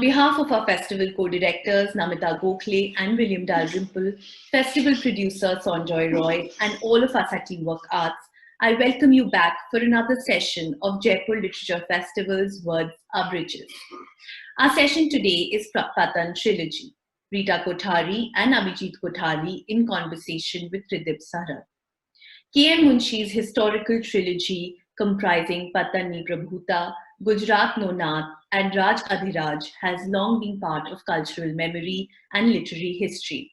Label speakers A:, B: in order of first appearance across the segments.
A: behalf of our festival co-directors, Namita Gokhale and William Dalrymple, festival producer Sonjoy Roy, and all of us at Teamwork Arts, I welcome you back for another session of Jaipur Literature Festival's Words Are Bridges. Our session today is Patan Trilogy, Rita Kothari and Abhijit Kothari in conversation with Tridip Suhrud. KM Munshi's historical trilogy comprising Patan Prabhuta, Gujarat Nath, and Rajadhiraj has long been part of cultural memory and literary history.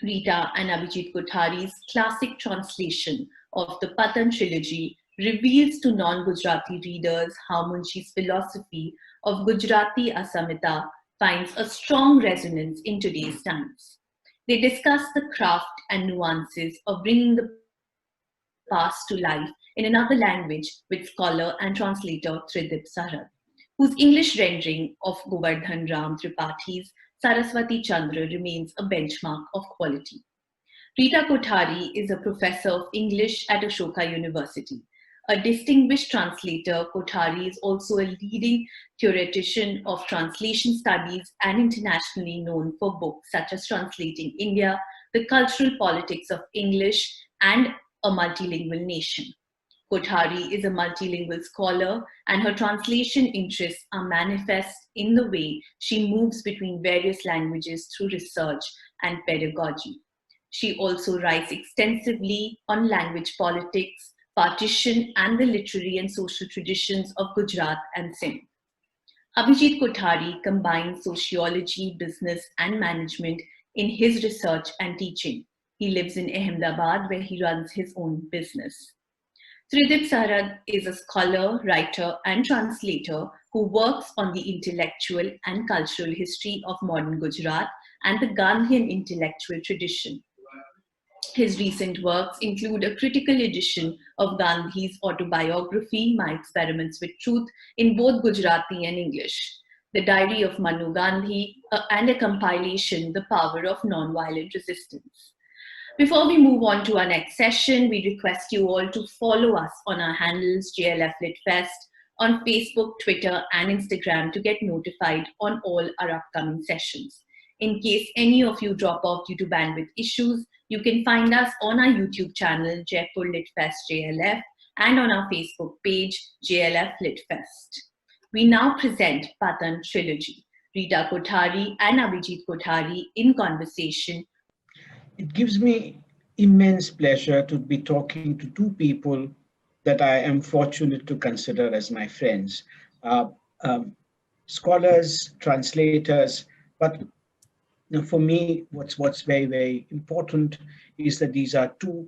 A: Rita and Abhijit Kothari's classic translation of the Patan Trilogy reveals to non-Gujarati readers how Munshi's philosophy of Gujarati Asmita finds a strong resonance in today's times. They discuss the craft and nuances of bringing the past to life in another language with scholar and translator Tridip Suhrud, whose English rendering of Govardhanram Tripathi's Sarasvatichandra remains a benchmark of quality. Rita Kothari is a professor of English at Ashoka University. A distinguished translator, Kothari is also a leading theoretician of translation studies and internationally known for books such as Translating India, The Cultural Politics of English, and A Multilingual Nation. Kothari is a multilingual scholar, and her translation interests are manifest in the way she moves between various languages through research and pedagogy. She also writes extensively on language politics, partition, and the literary and social traditions of Gujarat and Sindh. Abhijit Kothari combines sociology, business, and management in his research and teaching. He lives in Ahmedabad, where he runs his own business. Tridip Suhrud is a scholar, writer, and translator who works on the intellectual and cultural history of modern Gujarat and the Gandhian intellectual tradition. His recent works include a critical edition of Gandhi's autobiography, My Experiments with Truth, in both Gujarati and English, The Diary of Manu Gandhi, and a compilation, The Power of Nonviolent Resistance. Before we move on to our next session, we request you all to follow us on our handles JLF LitFest on Facebook, Twitter, and Instagram to get notified on all our upcoming sessions. In case any of you drop off due to bandwidth issues, you can find us on our YouTube channel, Jaipur LitFest JLF, and on our Facebook page, JLF LitFest. We now present Patan Trilogy, Rita Kothari and Abhijit Kothari in conversation.
B: It gives me immense pleasure to be talking to two people that I am fortunate to consider as my friends, scholars, translators. But for me, what's very, very important is that these are two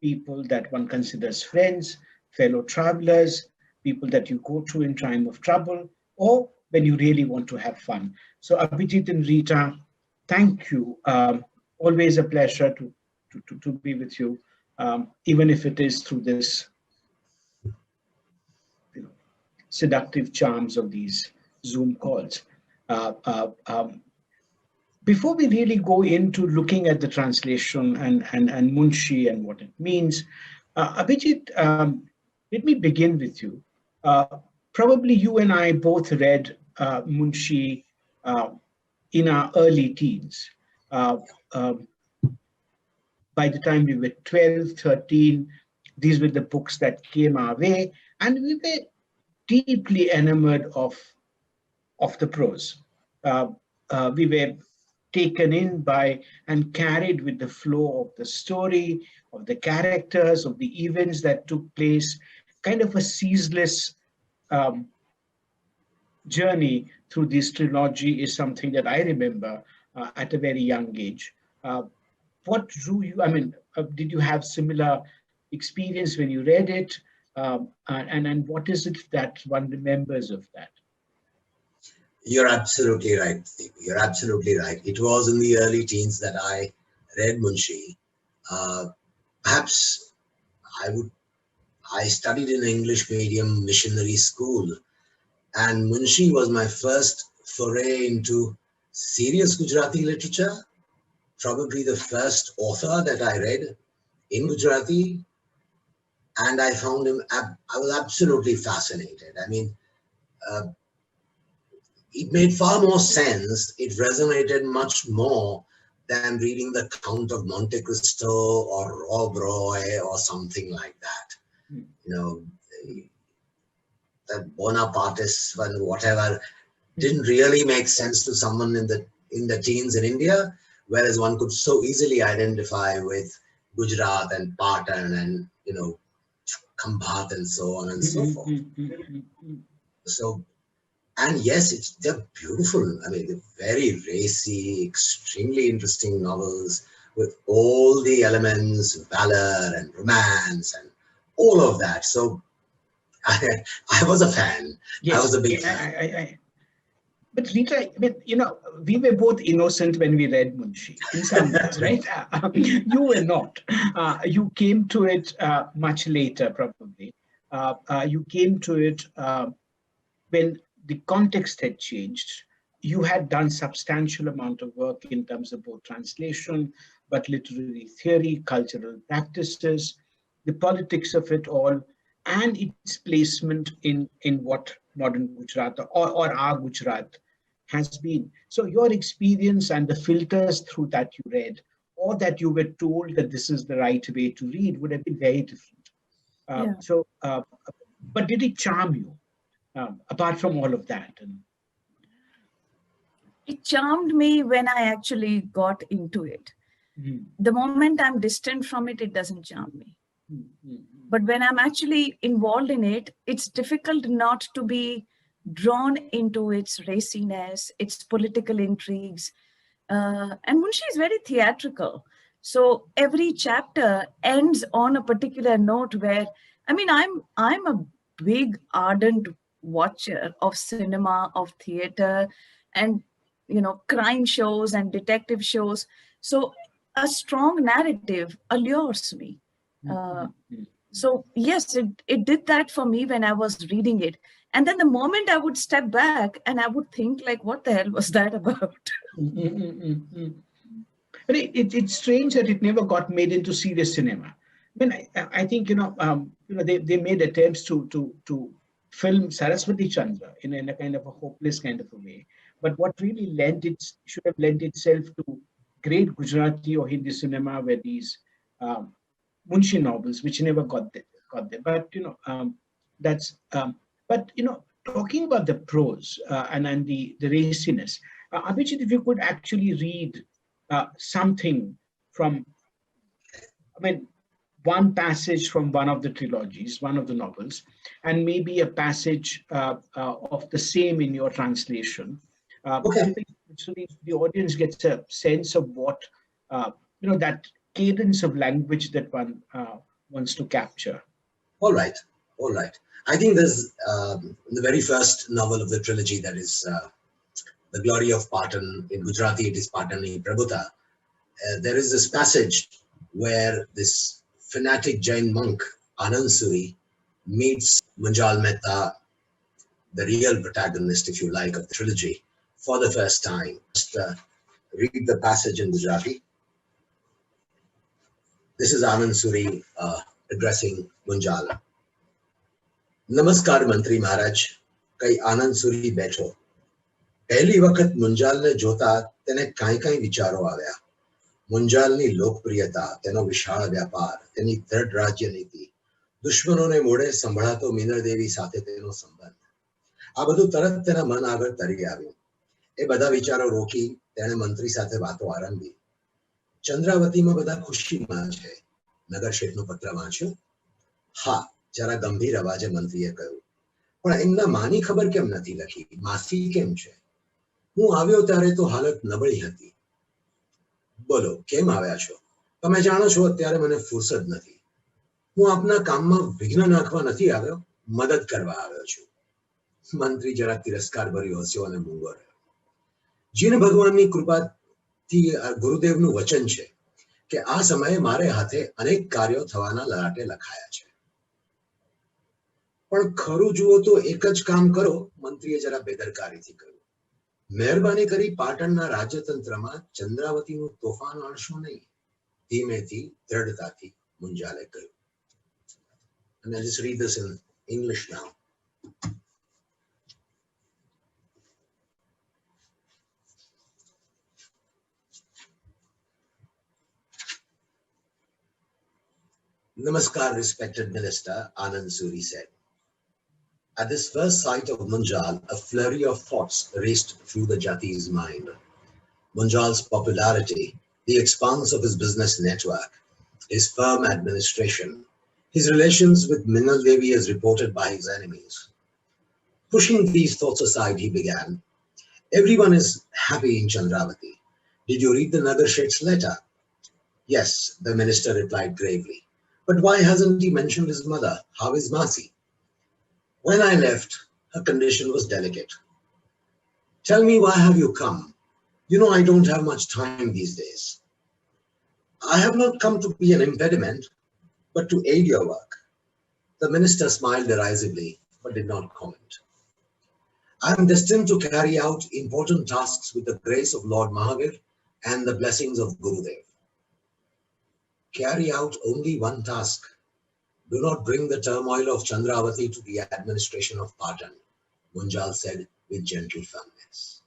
B: people that one considers friends, fellow travelers, people that you go to in time of trouble, or when you really want to have fun. So Abhijit and Rita, thank you. Always a pleasure to be with you, even if it is through this seductive charms of these Zoom calls. Before we really go into looking at the translation and Munshi and what it means, Abhijit, let me begin with you. Probably you and I both read Munshi in our early teens. By the time we were 12, 13, these were the books that came our way, and we were deeply enamored of the prose. We were taken in by and carried with the flow of the story, of the characters, of the events that took place, kind of a ceaseless journey through this trilogy is something that I remember at a very young age. What drew you? I mean, did you have similar experience when you read it? And what is it that one remembers of that?
C: You're absolutely right. You're absolutely right. It was in the early teens that I read Munshi. Perhaps I studied in an English medium missionary school, and Munshi was my first foray into serious Gujarati literature. Probably the first author that I read in Gujarati, and I found him, I was absolutely fascinated. I mean, it made far more sense. It resonated much more than reading the Count of Monte Cristo or Rob Roy or something like that. You know, the Bonapartists and whatever didn't really make sense to someone in the teens in India, whereas one could so easily identify with Gujarat and Patan and, you know, Kambhat and so on and so forth. So, and yes, they're beautiful. I mean, they're very racy, extremely interesting novels with all the elements, valor and romance and all of that. So I was a fan.
B: Yes,
C: I was a big fan.
B: But Rita, I mean, you know, we were both innocent when we read Munshi, in some ways, right? You were not. You came to it much later, probably. You came to it when the context had changed. You had done substantial amount of work in terms of both translation, but literary theory, cultural practices, the politics of it all, and its placement in what modern Gujarat or our Gujarat has been. So your experience and the filters through that you read, or that you were told that this is the right way to read, would have been very different. But did it charm you, apart from all of that?
D: It charmed me when I actually got into it. The moment I'm distant from it, it doesn't charm me. But when I'm actually involved in it, it's difficult not to be drawn into its raciness, its political intrigues. And Munshi is very theatrical. So every chapter ends on a particular note where, I mean, I'm a big, ardent watcher of cinema, of theater, and, you know, crime shows and detective shows. So a strong narrative allures me. So yes, it did that for me when I was reading it. And then the moment I would step back and I would think, like, what the hell was that about?
B: But it's strange that it never got made into serious cinema. I mean, I think, you know, they made attempts to film Sarasvatichandra in a kind of a hopeless kind of a way. But what really should have lent itself to great Gujarati or Hindi cinema were these Munshi novels, which never got there. But you know, but you know, talking about the prose and the raciness, Abhijit, if you could actually read something from, I mean, one passage from one of the trilogies, one of the novels, and maybe a passage of the same in your translation. So the audience gets a sense of what, you know, that cadence of language that one wants to capture.
C: All right. I think there's the very first novel of the trilogy, that is The Glory of Patan. In Gujarati, it is Patani Prabhuta. There is this passage where this fanatic Jain monk, Anand Suri, meets Munjal Mehta, the real protagonist, if you like, of the trilogy, for the first time. Just read the passage in Gujarati. This is Anand Suri addressing Munjal. नमस्कार मंत्री महाराज, कई आनंद सुरी बैठो. પહેલી વખત મુંજાલને જોતા તેને કાંઈ કાંઈ વિચારો આવ્યા. મુંજાલની લોકપ્રિયતા, તેનો વિશાળ વ્યાપાર, તેની દ્રઢ રાજ્યનીતિ, દુશ્મનોને મોઢે સંભળાતો મીનળદેવી સાથે તેનો સંબંધ, આ બધું તરત તેના મન આગળ તરી આવ્યું. એ બધા વિચારો રોકી તેણે મંત્રી સાથે વાતો આરંભી. ચંદ્રાવતીમાં બધા ખુશીમાં છે. નગર શેઠનો પત્ર વાંચ્યો? હા, જરા ગંભીર અવાજે મંત્રીએ કહ્યું. પણ એમના માની ખબર કેમ નથી લખી? માસી કેમ છે? હું આવ્યો ત્યારે તો હાલત નબળી હતી. બોલો, કેમ આવ્યા છો? તમે જાણો છો અત્યારે મને ફુરસદ નથી. હું આપના કામમાં વિઘ્ન નાખવા નથી આવ્યો, મદદ કરવા આવ્યો છું. મંત્રી જરા તિરસ્કાર ભર્યો હસ્યો અને મૂંગો રહ્યો. જીન ભગવાનની કૃપાથી ગુરુદેવનું વચન છે કે આ સમયે મારે હાથે અનેક કાર્યો થવાના લલાટે લખાયા છે. પણ ખરું જુઓ તો એક જ કામ કરો, મંત્રીએ જરા બેદરકારીથી કહ્યું. મહેરબાની કરી પાટણના રાજ્યતંત્રમાં ચંદ્રાવતીનું તોફાન આણશો નહીં. ધીમેથી, દ્રઢતાથી મુંજાલે કહ્યું. And I just read this in English now. Namaskar, respected Minister, Anand Suri said. At this first sight of Munjal, a flurry of thoughts raced through the Jati's mind. Munjal's popularity, the expanse of his business network, his firm administration, his relations with Minal Devi as reported by his enemies. Pushing these thoughts aside, he began, everyone is happy in Chandravati. Did you read the Nagar Sheth's letter? Yes, the minister replied gravely. But why hasn't he mentioned his mother? How is Masi? When I left, her condition was delicate. Tell me, why have you come? You know I don't have much time these days. I have not come to be an impediment, but to aid your work. The minister smiled derisively, but did not comment. I am destined to carry out important tasks with the grace of Lord Mahavir and the blessings of Gurudev. Carry out only one task. Do not bring the turmoil of Chandravati to the administration of Patan, Munjal said with gentle firmness.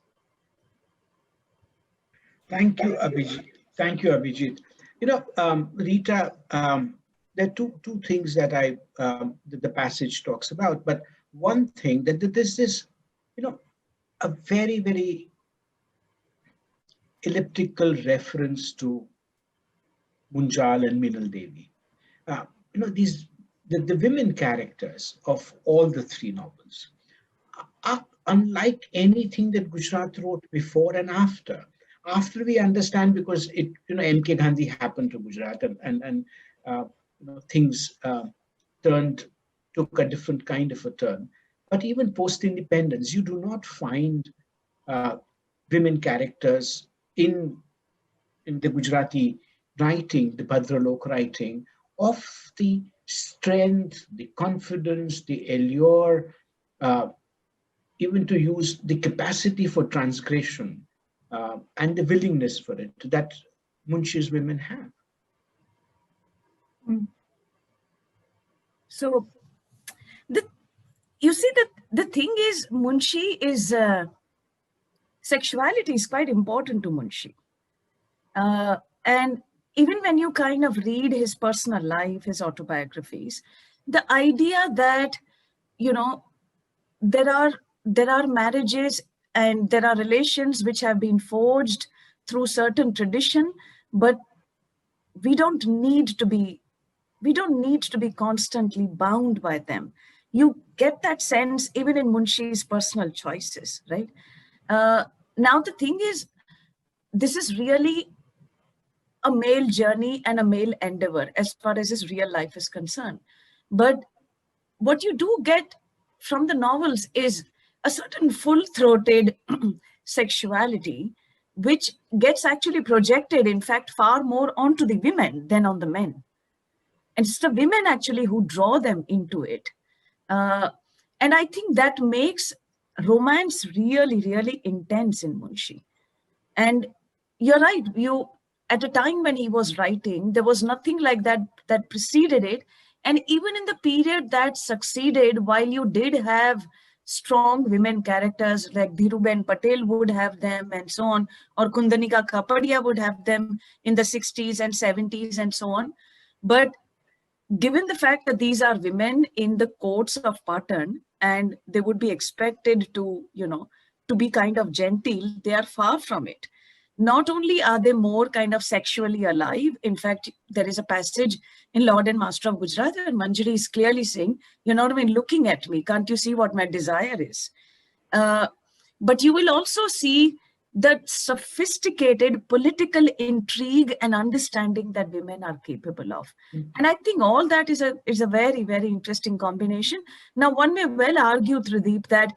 B: Thank you, Abhijit. Thank you, Abhijit. You know, Rita, there are two things that that the passage talks about, but one thing that there's this, you know, a very, very elliptical reference to Munjal and Minal Devi. You know, the women characters of all the three novels are unlike anything that Gujarat wrote before and after. After we understand, because it, you know, M.K. Gandhi happened to Gujarat and you know, things took a different kind of a turn. But even post-independence, you do not find women characters in the Gujarati writing, the Bhadralok writing, of the strength, the confidence, the allure, even to use the capacity for transgression and the willingness for it that Munshi's women have.
D: So, you see that the thing is, Munshi is, sexuality is quite important to Munshi. And even when you kind of read his personal life, his autobiographies, the idea that, you know, there are marriages and there are relations which have been forged through certain tradition, but we don't need to be constantly bound by them. You get that sense even in Munshi's personal choices, right? Now the thing is, this is really a male journey and a male endeavor as far as his real life is concerned. But what you do get from the novels is a certain full-throated sexuality, which gets actually projected, in fact, far more onto the women than on the men. And it's the women actually who draw them into it. And I think that makes romance really, really intense in Munshi. And you're right, at a time when he was writing, there was nothing like that that preceded it. And even in the period that succeeded, while you did have strong women characters like Dhiruben Patel would have them and so on, or Kundanika Kapadia would have them in the 60s and 70s and so on. But given the fact that these are women in the courts of Patan and they would be expected to, you know, to be kind of genteel, they are far from it. Not only are they more kind of sexually alive, in fact, there is a passage in Lord and Master of Gujarat where Manjari is clearly saying, you're not even looking at me, can't you see what my desire is? But you will also see the sophisticated political intrigue and understanding that women are capable of. And I think all that is a very, very interesting combination. Now, one may well argue, Tridip, that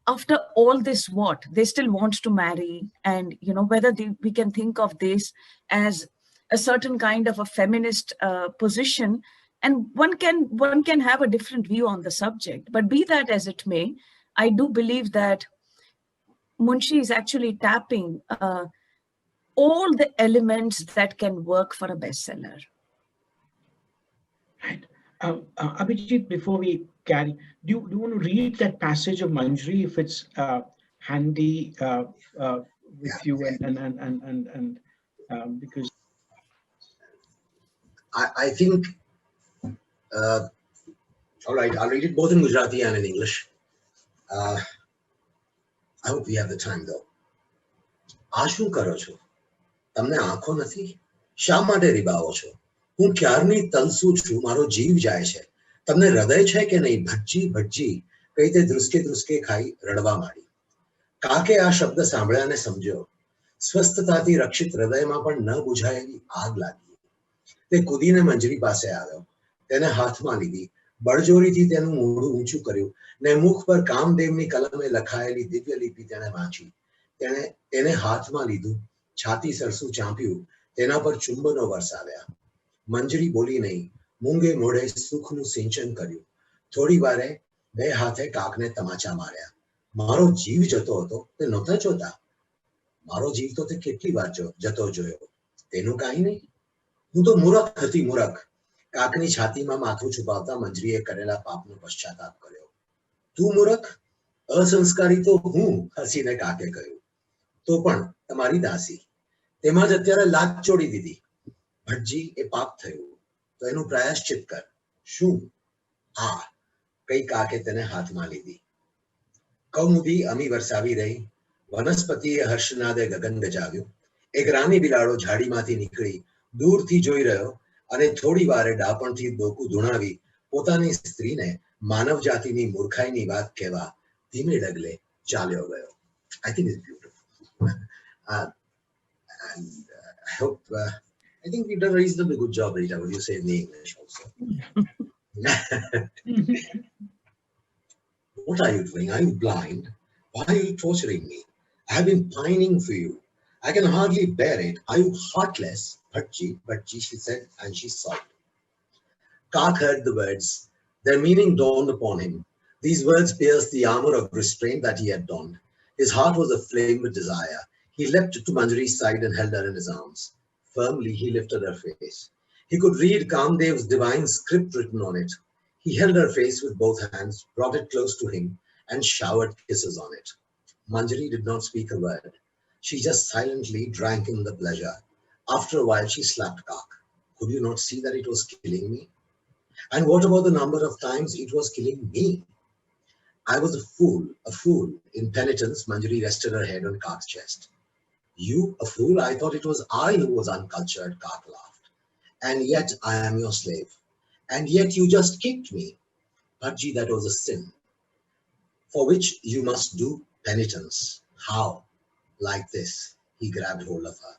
D: after all this, what they still want to marry, and you know whether we can think of this as a certain kind of a feminist position, and one can have a different view on the subject. But be that as it may, I do believe that Munshi is actually tapping all the elements that can work for a bestseller.
B: Right. Abhijit, before we carry, do you want to read that passage of Manjari if it's handy with you and because
C: I think All right, I'll read it both in Gujarati and in English. I hope we have the time though. આ શું કરો છો? તમને આંખો નથી? શા માટે રીબાવો છો? હું ક્યારની તલસું છું, મારો જીવ જાય છે. તમને હૃદય છે કે નહીં? ભટજી ભટજી કઈ તે ધ્રુસકે ધ્રુસકે ખાઈ રડવા માંડી. કાકે આ શબ્દ સાંભળ્યાને સમજ્યો. સ્વસ્થતાથી રક્ષિત હૃદયમાં પણ ન બુઝાયેલી આગ લાગી. તે કૂદીને મંજરી પાસે આવ્યો, તેને હાથમાં લીધી, બળજોરીથી તેનું મોઢું ઊંચું કર્યું ને મુખ પર કામદેવની કલમે લખાયેલી દિવ્ય લિપિ તેણે વાંચી. તેને હાથમાં લીધું, છાતી સરસું ચાંપ્યું, તેના પર ચુંબનો વરસાવ્યા. મંજરી બોલી નહીં, મૂંગે મોઢે સુખનું સિંચન કર્યું. થોડી વારે બે હાથે કાકને તમાચા માર્યા. મારો જીવ જતો હતો તે નહોતા જોતા. મારો જીવ તો તે કેટલી વાર જતો જોયો. તેનું કાંઈ નહીં. હું તો મૂરખ હતી, મૂરખ. કાકની છાતીમાં માથું છુપાવતા મંજરીએ કરેલા પાપનો પશ્ચાતાપ કર્યો. તું મૂરખ? અસંસ્કારી તો હું, હસીને કાકે કહ્યું. તો પણ તમારી દાસી. તેમાં જ અત્યારે લાત ચોડી દીધી. ભટજી, એ પાપ થયું તો એનું પ્રાયશ્ચિત કર. શું? આ કઈ કાકે તેને હાથમાં લીધી. કૌમુદી અમી વરસાવી રહી. વનસ્પતિએ હર્ષનાદે ગગન ગજાવ્યું. એક રાની બિલાડો ઝાડીમાંથી નીકળી દૂરથી જોઈ રહ્યો અને થોડી વારે ડાપણથી ડોકું ધૂણાવી પોતાની સ્ત્રીને માનવ જાતિની મૂર્ખાઈની વાત કહેવા ધીમે ડગલે ચાલ્યો ગયો. I think it's beautiful. I think we've done a reasonably good job, Rita. What do you say in the English also? What are you doing? Are you blind? Why are you torturing me? I have been pining for you. I can hardly bear it. Are you heartless? Bhatji, she said, and she sobbed. Kak heard the words. Their meaning dawned upon him. These words pierced the armor of restraint that he had donned. His heart was aflame with desire. He leapt to Manjari's side and held her in his arms. Firmly, he lifted her face. He could read Kamdev's divine script written on it. He held her face with both hands, brought it close to him, and showered kisses on it. Manjari did not speak a word. She just silently drank in the pleasure. After a while, she slapped Kak. Could you not see that it was killing me? And what about the number of times it was killing me? I was a fool. In penitence, Manjari rested her head on Kak's chest. You, a fool? I thought it was I who was uncultured, Kak laughed. And yet I am your slave. And yet you just kicked me. Bhatji, that was a sin, for which you must do penitence. How? Like this. He grabbed hold of her.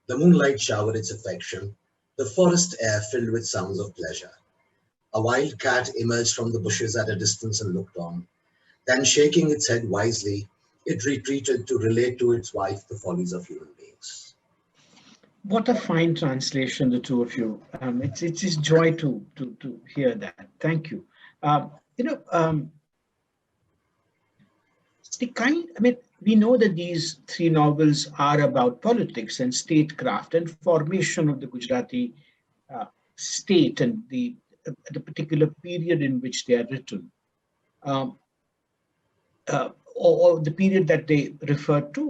C: The moonlight showered its affection. The forest air filled with sounds of pleasure. A wild cat emerged from the bushes at a distance and looked on. Then, shaking its head wisely, it retreated to relate to its wife the follies of human beings.
B: What a fine translation, the two of you. It's just joy to hear that. Thank you. We know that these three novels are about politics and statecraft and formation of the Gujarati state and the particular period in which they are written, or the period that they refer to,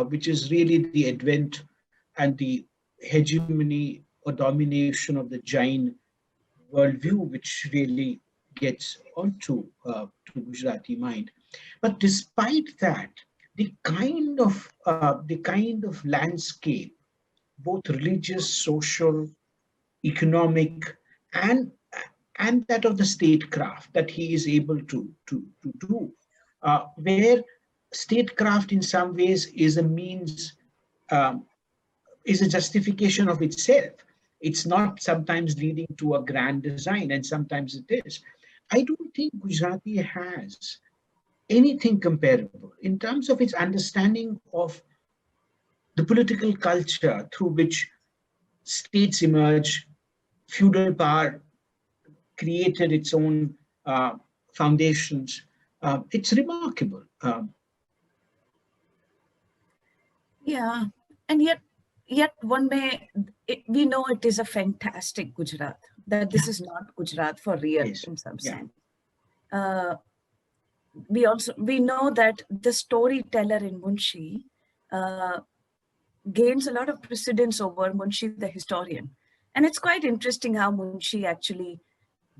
B: which is really the advent and the hegemony or domination of the Jain worldview, which really gets onto to Gujarati mind. But despite that, the kind of landscape, both religious, social, economic, and that of the statecraft that he is able to do, where statecraft in some ways is a means, is a justification of itself. It's not sometimes leading to a grand design, and sometimes it is. I don't think Gujarati has anything comparable in terms of its understanding of the political culture through which states emerge, feudal power created its own foundations. It's remarkable.
D: Yeah, and yet one may, we know it is a fantastic Gujarat, that this is not Gujarat for real, yes, in some sense. We know that the storyteller in Munshi gains a lot of precedence over Munshi the historian. And it's quite interesting how Munshi actually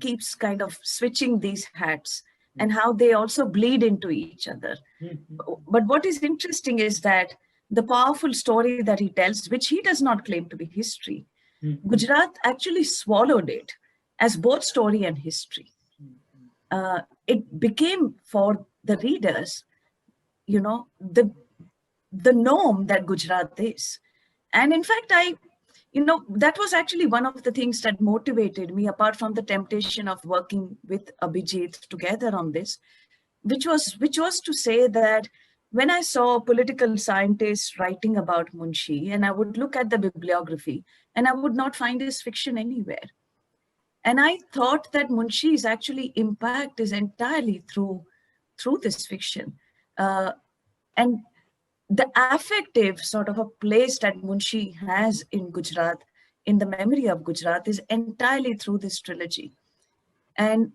D: keeps kind of switching these hats and how they also bleed into each other. But what is interesting is that the powerful story that he tells, which he does not claim to be history, Gujarat actually swallowed it as both story and history. It became for the readers, you know, the norm that Gujarat is. And in fact, that was actually one of the things that motivated me, apart from the temptation of working with Abhijit together on this, which was to say that when I saw political scientists writing about Munshi, and I would look at the bibliography, and I would not find his fiction anywhere. And I thought that Munshi's actually impact is entirely through this fiction. And the affective sort of a place that Munshi has in Gujarat, in the memory of Gujarat, is entirely through this trilogy. And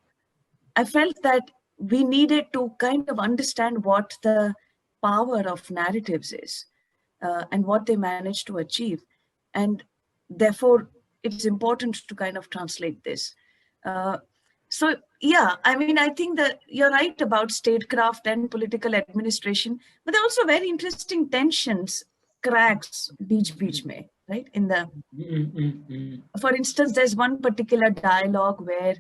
D: I felt that we needed to kind of understand what the power of narratives is and what they managed to achieve. And therefore, it's important to kind of translate this. So yeah, I mean, I think that you're right about statecraft and political administration, but there are also very interesting tensions, cracks, beech mein, right? In the, for instance, there's one particular dialogue where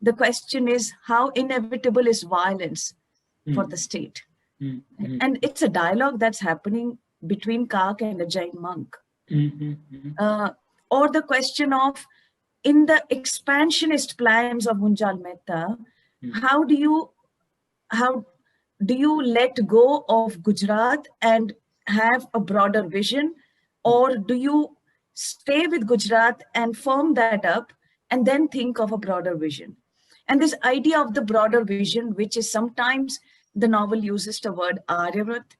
D: the question is, how inevitable is violence for the state? And it's a dialogue that's happening between Kak and a Jain monk. Or the question of, in the expansionist plans of Munjal Mehta, how do you let go of Gujarat and have a broader vision, or do you stay with Gujarat and firm that up and then think of a broader vision? And this idea of the broader vision, which is sometimes the novel uses the word Aryavrat,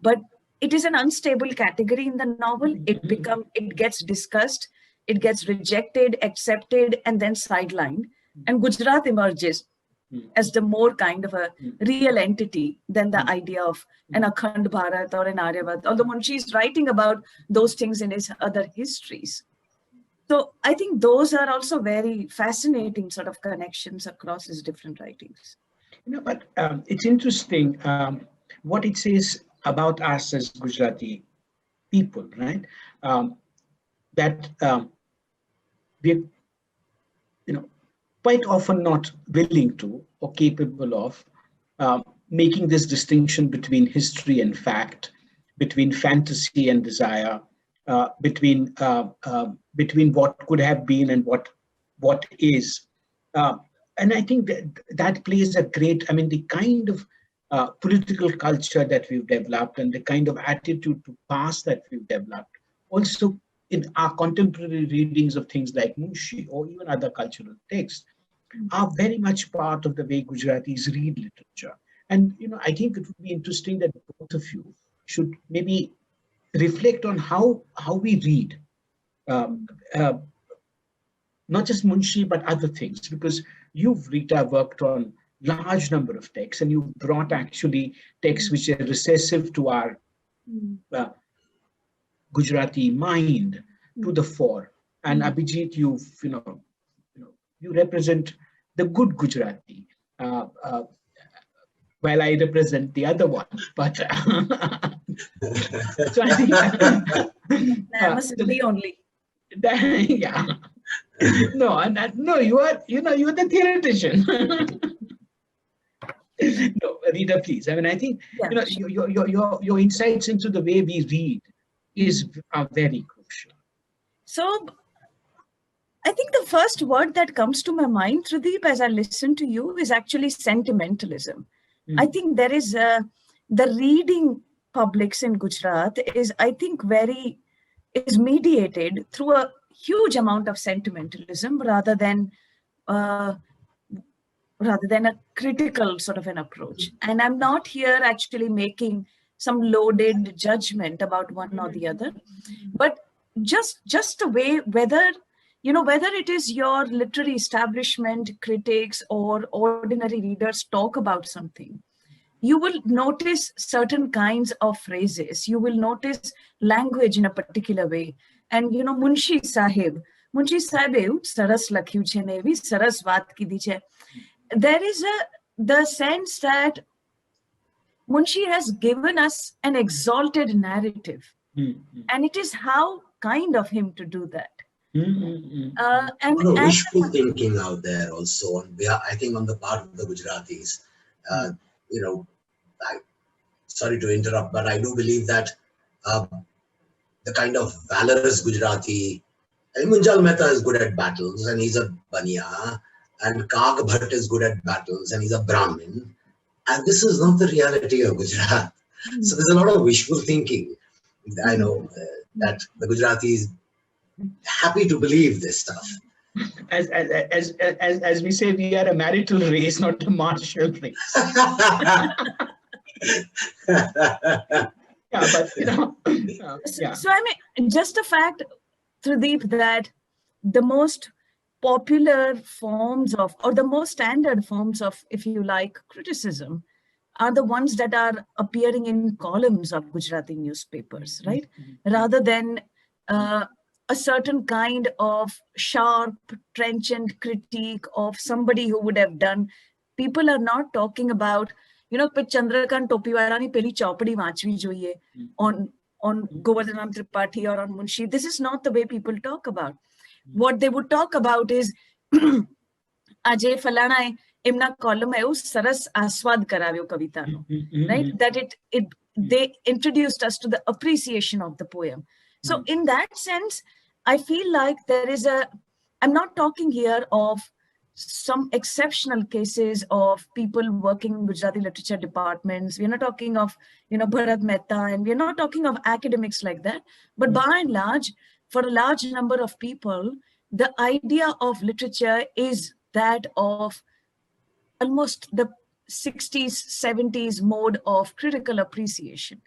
D: but it is an unstable category in the novel. It gets discussed, it gets rejected, accepted, and then sidelined. And Gujarat emerges as the more kind of a real entity than the idea of an Akhand Bharat or an Aryavat, although Munshi is writing about those things in his other histories. So I think those are also very fascinating sort of connections across his different writings.
B: But it's interesting what it says about us as Gujarati people, right? That we're, quite often not willing to or capable of making this distinction between history and fact, between fantasy and desire, between what could have been and what is. And I think that plays a great, the kind of political culture that we've developed and the kind of attitude to past that we've developed, also in our contemporary readings of things like Munshi or even other cultural texts, are very much part of the way Gujaratis read literature. And I think it would be interesting that both of you should maybe reflect on how we read, not just Munshi, but other things, because you've, Rita, worked on large number of texts, and you've brought actually texts which are recessive to our Gujarati mind to the fore. And Abhijit, you represent the good Gujarati, while I represent the other one. But so I think
D: that must be only.
B: Yeah. No, you are the theoretician. No, Rita, please. I think your insights into the way we read are very crucial.
D: So I think the first word that comes to my mind, Tridip, as I listen to you, is actually sentimentalism. I think there is the reading publics in Gujarat is, I think, is mediated through a huge amount of sentimentalism rather than a critical sort of an approach. And I'm not here actually making some loaded judgment about one or the other, but just the way, whether it is your literary establishment, critics, or ordinary readers talk about something, you will notice certain kinds of phrases. You will notice language in a particular way. And, Munshi Sahib Munshi સાહેબ એવું સરસ લખ્યું છે ને એવી સરસ વાત કીધી છે. There is the sense that Munshi has given us an exalted narrative, and it is how kind of him to do that.
C: And wishful thinking out there also, I think on the part of the Gujaratis. You know, sorry to interrupt, but I do believe that the kind of valorous Gujarati, Munjal Mehta is good at battles and he's a Baniya, and Kag Bhatt is good at battles and he's a Brahmin, and this is not the reality of Gujarat. So there's a lot of wishful thinking. I know that the Gujarati is happy to believe this stuff.
B: As we say, we are a marital race, not a martial race. Yeah, but you know, yeah.
D: So I mean, just the fact, Tridip, that the most popular forms of, or the most standard forms of, if you like, criticism are the ones that are appearing in columns of Gujarati newspapers, right? Rather than a certain kind of sharp, trenchant critique of somebody who would have done. People are not talking about, you know, Chandrakant Topiwala ni peli chopadi vaachvi જોઈએ on Govardhanram Tripathi or on Munshi. This is not the way people talk about. What they would talk about is Ajay Falanae એમના column એવું સરસ આસ્વાદ કરાવ્યો કવિતાનો, right? That they introduced us to the appreciation of the poem. So in that sense, I feel like there is I'm not talking here of some exceptional cases of people working in Gujarati literature departments. We're not talking of, you know, Bharat Mehta, and we're not talking of academics like that. But by and large, for a large number of people, the idea of literature is that of almost the 60s, 70s mode of critical appreciation.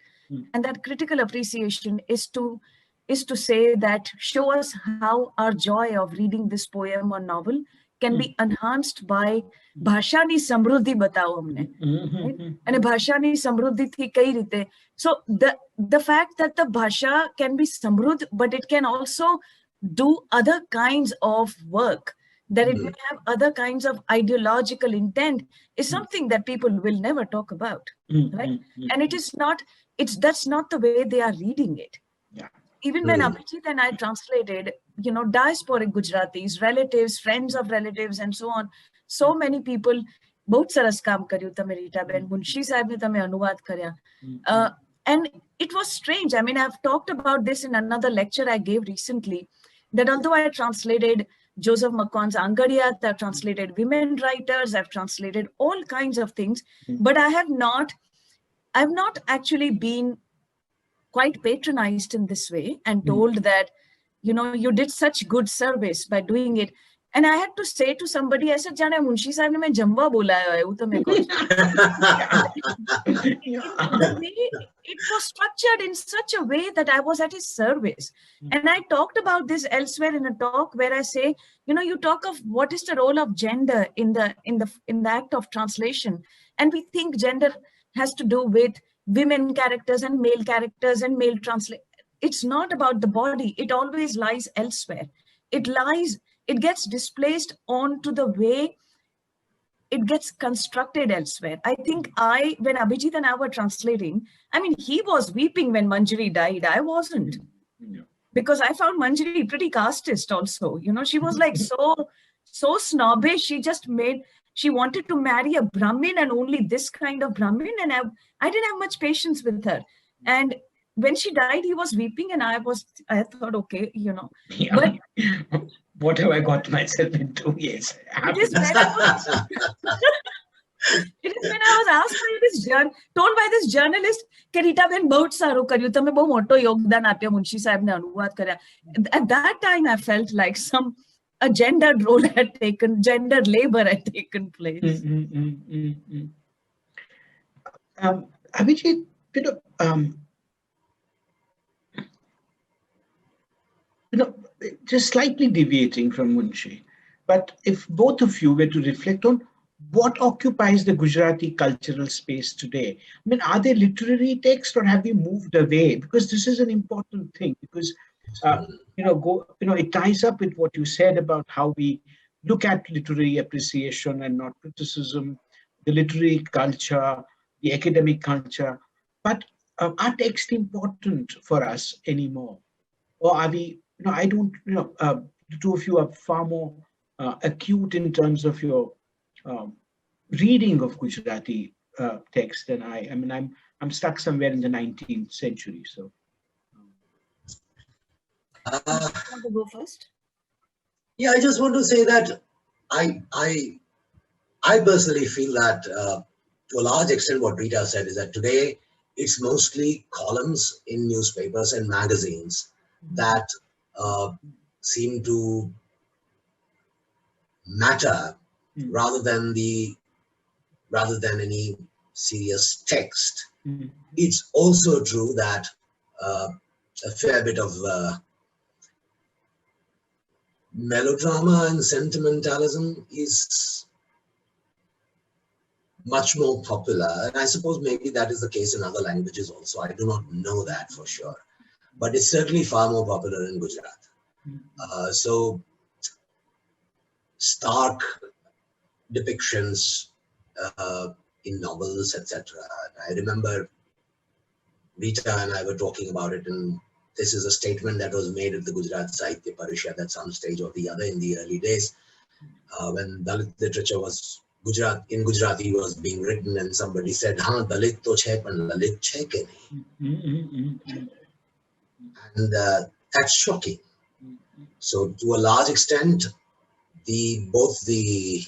D: And that critical appreciation is to say that, show us how our joy of reading this poem or novel can be enhanced by ભાષાની સમૃદ્ધિ બતાવો અમને, અને ભાષાની સમૃદ્ધિથી કઈ રીતે. So the fact that the ભાષા can be સમૃદ્ધ, but it can also do other kinds of work, that it may have other kinds of ideological intent, is something that people will never talk about, right? And it is not, that's not the way they are reading it. Even when Abhijit and I translated, you know, diasporic Gujaratis, relatives, friends of relatives, and so on, so many people, बहुत सरस काम કર્યું તમે રીટા બેન, મુનશી સાહેબને તમે અનુવાદ કર્યા. And it was strange. I mean, I've talked about this in another lecture I gave recently, that although I translated Joseph McConn's Angariyat, I've translated women writers, I've translated all kinds of things, but I've not actually been quite patronized in this way and told that, you know, you did such good service by doing it. And I had to say to somebody, I said, Jane, Munshi sahib ne main jamba bolaya hai, wo to main ko. It was structured in such a way that I was at his service. And I talked about this elsewhere in a talk where I say, you know, you talk of what is the role of gender in the act of translation. And we think gender has to do with women characters and male characters and male translate. It's not about the body. It always lies elsewhere. It gets displaced onto the way it gets constructed elsewhere. I think when Abhijit and I were translating, I mean, he was weeping when Manjari died. I wasn't. Because I found Manjari pretty casteist also. You know, she was like so snobbish. She wanted to marry a Brahmin and only this kind of Brahmin. And I didn't have much patience with her. And when she died, he was weeping, and I thought, okay, you know.
B: Yeah. But what have I got myself into? Yes.
D: It is when I was asked told by this journalist, કે રીટા બેન બહુ સારું કર્યું, તમે બહુ મોટો યોગદાન આપ્યો મુનશી સાહેબને અનુવાદ કર્યા. At that time, I felt like a gendered role gendered labor had taken place.
B: Abhijit, you know, just slightly deviating from Munshi, but if both of you were to reflect on what occupies the Gujarati cultural space today? I mean, are they literary texts or have we moved away? Because this is an important thing, because it ties up with what you said about how we look at literary appreciation and not criticism, the literary culture, the academic culture. But are texts important for us anymore? Or are we, I don't, the two of you are far more acute in terms of your reading of Gujarati text than I. I mean, I'm stuck somewhere in the 19th century. So,
D: you want to go first?
C: Yeah, I just want to say that I personally feel that to a large extent, what Rita said is that today it's mostly columns in newspapers and magazines that seem to matter rather than any serious text. It's also true that a fair bit of melodrama and sentimentalism is much more popular, and I suppose maybe that is the case in other languages also. I do not know that for sure, but it's certainly far more popular in Gujarat. So stark depictions in novels, etc. I remember Rita and I were talking about it, and this is a statement that was made at the Gujarat Sahitya Parishad at some stage or the other in the early days, when Dalit literature was in Gujarati was being written, and somebody said, "Haan, Dalit to chhe, pan Lalit chhe ke nahi." And that's shocking. So to a large extent, both the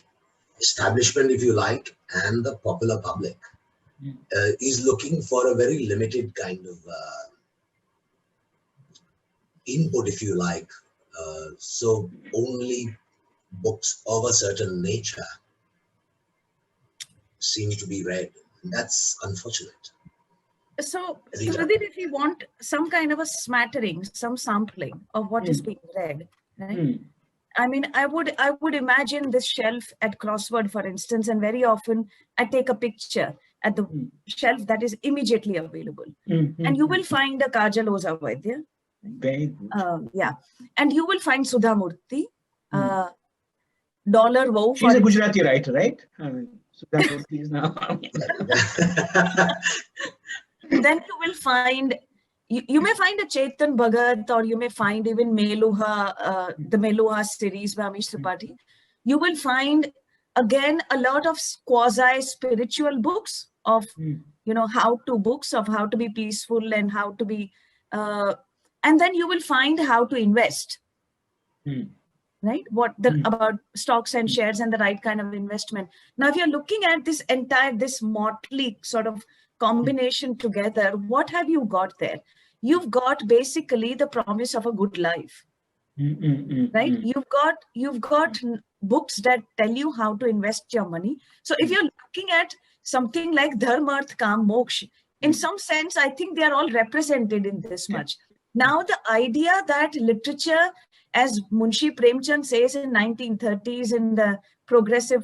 C: establishment, if you like, and the popular public is looking for a very limited kind of input, if you like. So only books of a certain nature seem to be read. And that's unfortunate.
D: So, Tridip, if you want some kind of a smattering, some sampling of what is being read, right? I mean, I would imagine this shelf at Crossword, for instance, and very often I take a picture at the shelf that is immediately available. And you will find a Kajal Oza Vaidya.
B: Very good.
D: Yeah. And you will find Sudha Murthy, Dollar Wow.
B: She's a Gujarati writer, right? I mean, Sudha Murthy is now.
D: Then you will find, you may find a Chetan Bhagat, or you may find even Meluha, the Meluha series by Amish Tripathi. You will find, again, a lot of quasi-spiritual books of, how-to books of how to be peaceful and how to be, and then you will find how to invest, right? About stocks and shares and the right kind of investment. Now, if you're looking at this motley sort of combination together, what have you got there? You've got basically the promise of a good life, right? You've got books that tell you how to invest your money. So if you're looking at something like Dharma, Arth, Kam, Moksha, in some sense, I think they are all represented in this much. Now, the idea that literature, as Munshi Premchand says in 1930s in the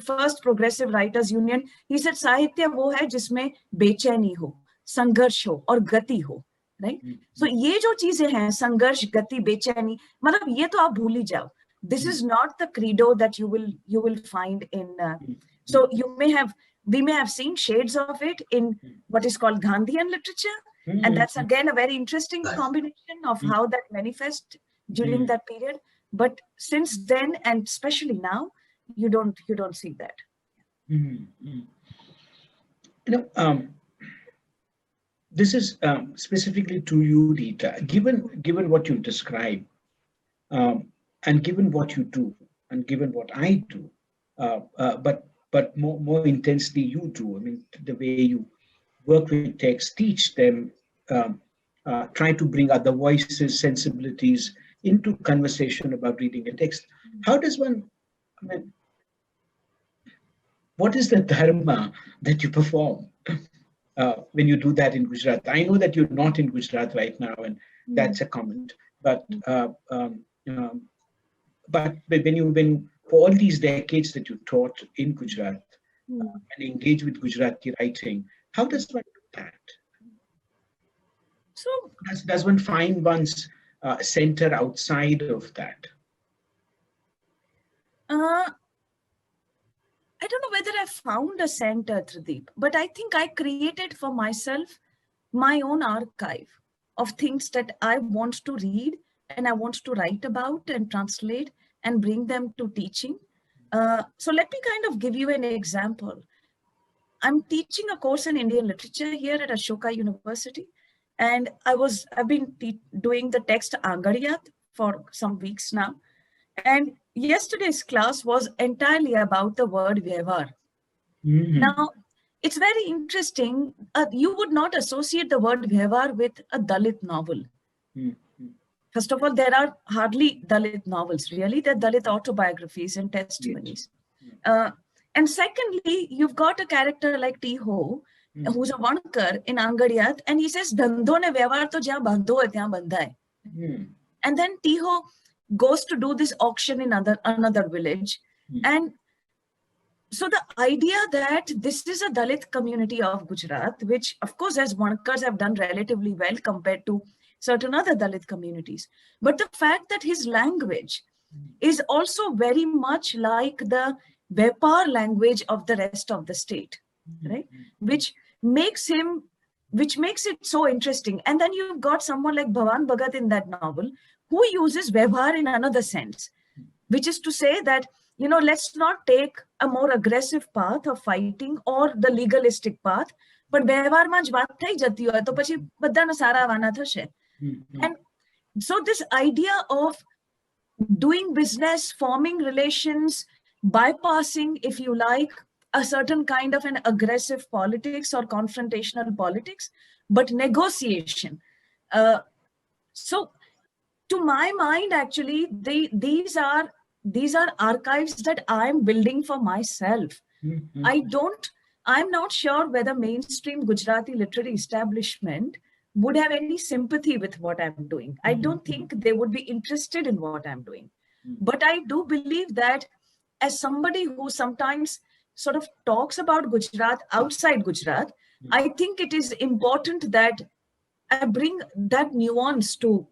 D: first Progressive Writers Union, he said, Sahitya wo hai jisme bechani ho, sangharsh ho, aur gati ho, right? So ye jo cheezein hain, sangharsh, gati, bechani, matlab ye to aap bhool hi jao. This is not the credo that you will find in. So we may have seen shades of it in what is called Gandhian literature, and that's again a very interesting combination of how that manifests during that period. But since then, and especially now, you don't see that.
B: This is specifically to you, Rita. Given what you describe, and given what you do, and given what I do, but more intensely you do. I mean, the way you work with text, teach them, try to bring other voices, sensibilities into conversation about reading a text. How does one, I mean, what is the dharma that you perform when you do that in Gujarat? I know that you're not in Gujarat right now, and that's a comment. But when for all these decades that you taught in Gujarat, and engage with Gujarati writing, how does one do that?
D: So
B: Does one find one's center outside of that?
D: I don't know whether I found a center, Tridip, but I think I created for myself my own archive of things that I want to read and I want to write about and translate and bring them to teaching. So let me kind of give you an example. I'm teaching a course in Indian literature here at Ashoka University. And I've been doing the text Angariyat for some weeks now. And yesterday's class was entirely about the word Vyawar. Now, it's very interesting. You would not associate the word Vyawar with a Dalit novel. First of all, there are hardly Dalit novels, really. They're Dalit autobiographies and testimonies. And secondly, you've got a character like Tiho, who's a Vankar in Angariyat, and he says, Dandho ne Vyawar to jahan bandho hai, tyahan bandha hai. And then Tiho goes to do this auction in another village. And so the idea that this is a Dalit community of Gujarat, which of course as Vankars have done relatively well compared to certain other Dalit communities. But the fact that his language is also very much like the Vepar language of the rest of the state, right? Which makes it so interesting. And then you've got someone like Bhavan Bhagat in that novel, who uses Vyawar in another sense, which is to say that, you know, let's not take a more aggressive path of fighting or the legalistic path, but Vyawar માં જ વાત થઈ જતી હોય તો પછી બધાને સારા વાના થશે. And so this idea of doing business, forming relations, bypassing, if you like, a certain kind of an aggressive politics or confrontational politics, but negotiation. So to my mind, actually, these are archives that I'm building for myself. I'm not sure whether mainstream Gujarati literary establishment would have any sympathy with what I'm doing. I don't think they would be interested in what I'm doing. But I do believe that as somebody who sometimes sort of talks about Gujarat outside Gujarat, I think it is important that I bring that nuance to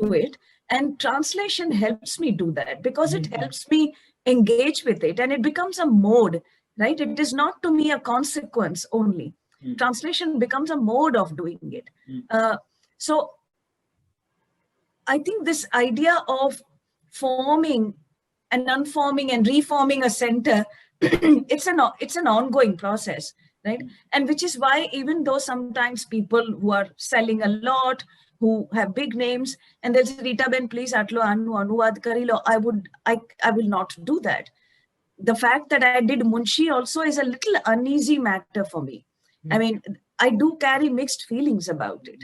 D: it. And translation helps me do that because it helps me engage with it and it becomes a mode, right? It is not to me a consequence only. Translation becomes a mode of doing it. So I think this idea of forming and unforming and reforming a center, it's an ongoing process, right? And which is why even though sometimes people who are selling a lot, who have big names, and they'll say, Rita Ben, please, atlo anuvad karilo, I will not do that. The fact that I did Munshi also is a little uneasy matter for me. I mean, I do carry mixed feelings about it,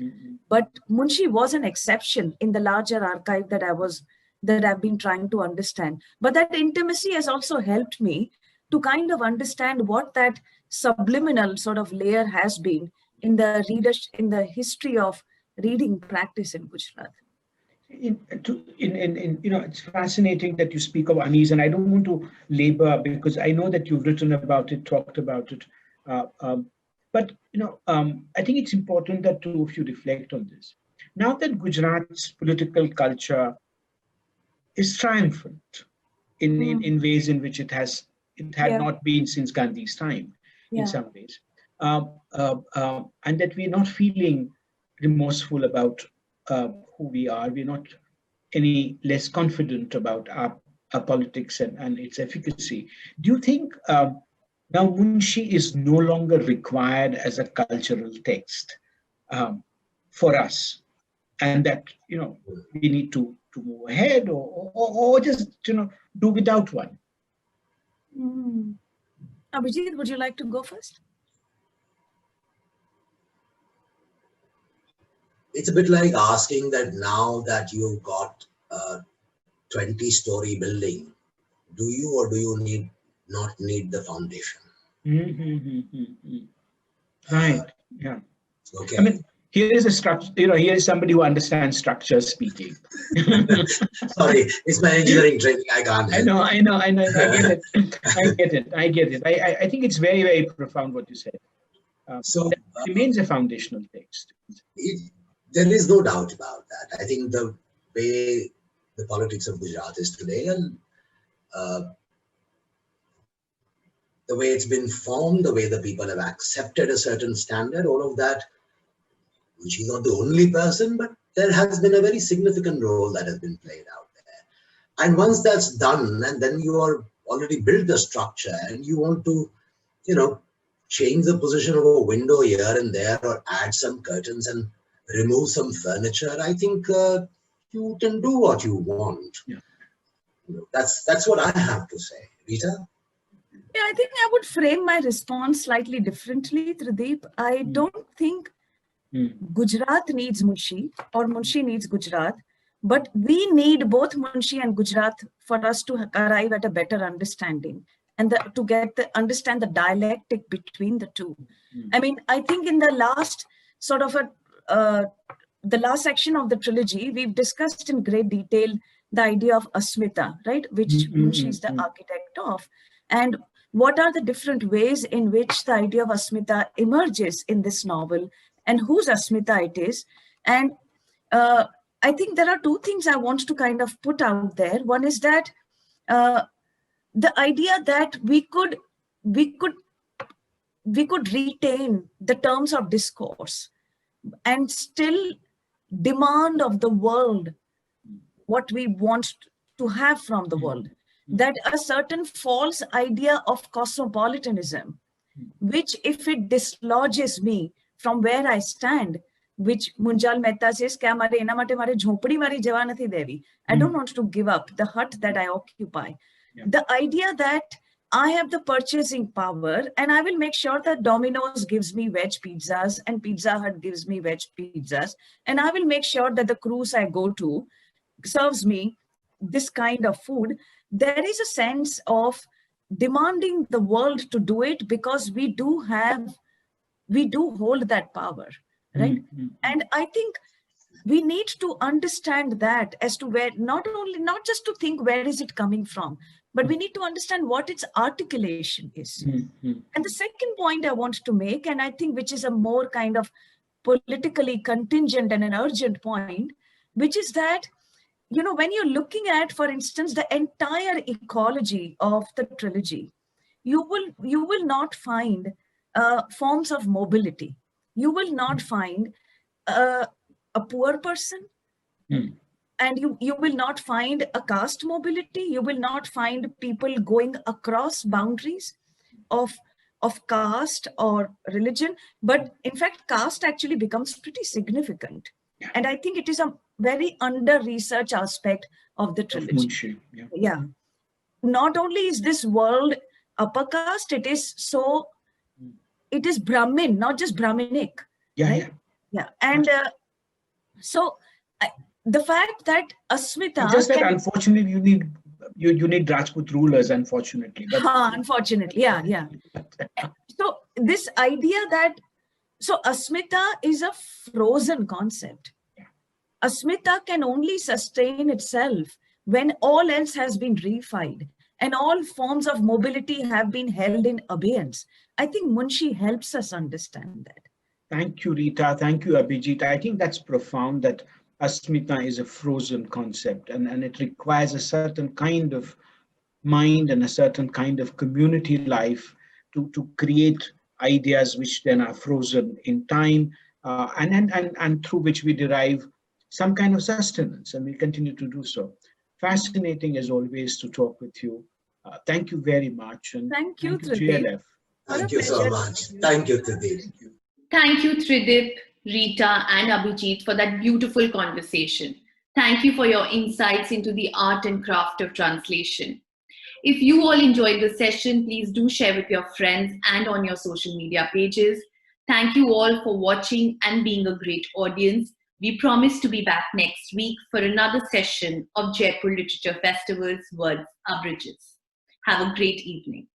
D: but Munshi was an exception in the larger archive that I've been trying to understand. But that intimacy has also helped me to kind of understand what that subliminal sort of layer has been in the history of reading practice in Gujarat.
B: It's fascinating that you speak of unease, and I don't want to labor because I know that you've written about it, talked about it. But I think it's important that two of you reflect on this. Now that Gujarat's political culture is triumphant in ways in which it had not been since Gandhi's time, in some ways, and that we're not feeling remorseful about who we are, we're not any less confident about our politics and its efficacy. Do you think now Munshi is no longer required as a cultural text for us, and that we need to move ahead or just do without one?
D: Abhijit, would you like to go first?
C: It's a bit like asking that now that you've got a 20-story building, do you or do you not need the foundation?
B: Right. Yeah.
C: Okay.
B: I mean, here is a structure, here is somebody who understands structure speaking.
C: Sorry, it's my engineering training. I can't.
B: I know. I get it. I think it's very, very profound what you said. So that remains a foundational text.
C: There is no doubt about that. I think the way the politics of Gujarat is today, and the way it's been formed, the way the people have accepted a certain standard, all of that, which is not the only person, but there has been a very significant role that has been played out there. And once that's done, and then you are already built the structure and you want to, change the position of a window here and there, or add some curtains and remove some furniture, I think you can do what you want.
B: Yeah.
C: That's what I have to say. Rita?
D: Yeah, I think I would frame my response slightly differently, Tridip. I don't think Gujarat needs Munshi or Munshi needs Gujarat, but we need both Munshi and Gujarat for us to arrive at a better understanding and understand the dialectic between the two. I mean, I think in the last the last section of the trilogy, we've discussed in great detail the idea of Asmita, right, which Munshi is the architect of, and what are the different ways in which the idea of Asmita emerges in this novel, and whose Asmita it is. And I think there are two things I want to kind of put out there. One is that the idea that we could retain the terms of discourse and still demand of the world what we want to have from the world. That a certain false idea of cosmopolitanism, which if it dislodges me from where I stand, which Munjal Mehta says, I don't want to give up the hut that I occupy. Yeah. The idea that I have the purchasing power and I will make sure that Domino's gives me veg pizzas and Pizza Hut gives me veg pizzas. And I will make sure that the cruise I go to serves me this kind of food. There is a sense of demanding the world to do it because we do hold that power, right? And I think we need to understand that as to where, not just to think where is it coming from, but we need to understand what its articulation is. And the second point I want to make, and I think which is a more kind of politically contingent and an urgent point, which is that, when you're looking at, for instance, the entire ecology of the trilogy, you will not find forms of mobility. You will not find a poor person, and you will not find a caste mobility. You will not find people going across boundaries of caste or religion. But in fact, caste actually becomes pretty significant. And I think it is a very under-researched aspect of the trilogy. Yeah. Not only is this world upper caste, it is Brahmin, not just Brahminic. Yeah. And so the fact that Asmita...
B: Just that unfortunately you need Rajput rulers, unfortunately.
D: Unfortunately, yeah. So this idea that... So Asmita is a frozen concept. Asmita can only sustain itself when all else has been reified and all forms of mobility have been held in abeyance. I think Munshi helps us understand that.
B: Thank you, Rita. Thank you, Abhijit. I think that's profound, that Asmita is a frozen concept and it requires a certain kind of mind and a certain kind of community life to create ideas which then are frozen in time and through which we derive some kind of sustenance, and we continue to do so. Fascinating as always to talk with you. Thank you very much. And
D: thank you,
C: Tridip. Thank you so much. Thank you, Tridip.
A: Thank you, Tridip, Rita, and Abhijit for that beautiful conversation. Thank you for your insights into the art and craft of translation. If you all enjoyed the session, please do share with your friends and on your social media pages. Thank you all for watching and being a great audience. We promise to be back next week for another session of Jaipur Literature Festival's Words Are Bridges. Have a great evening.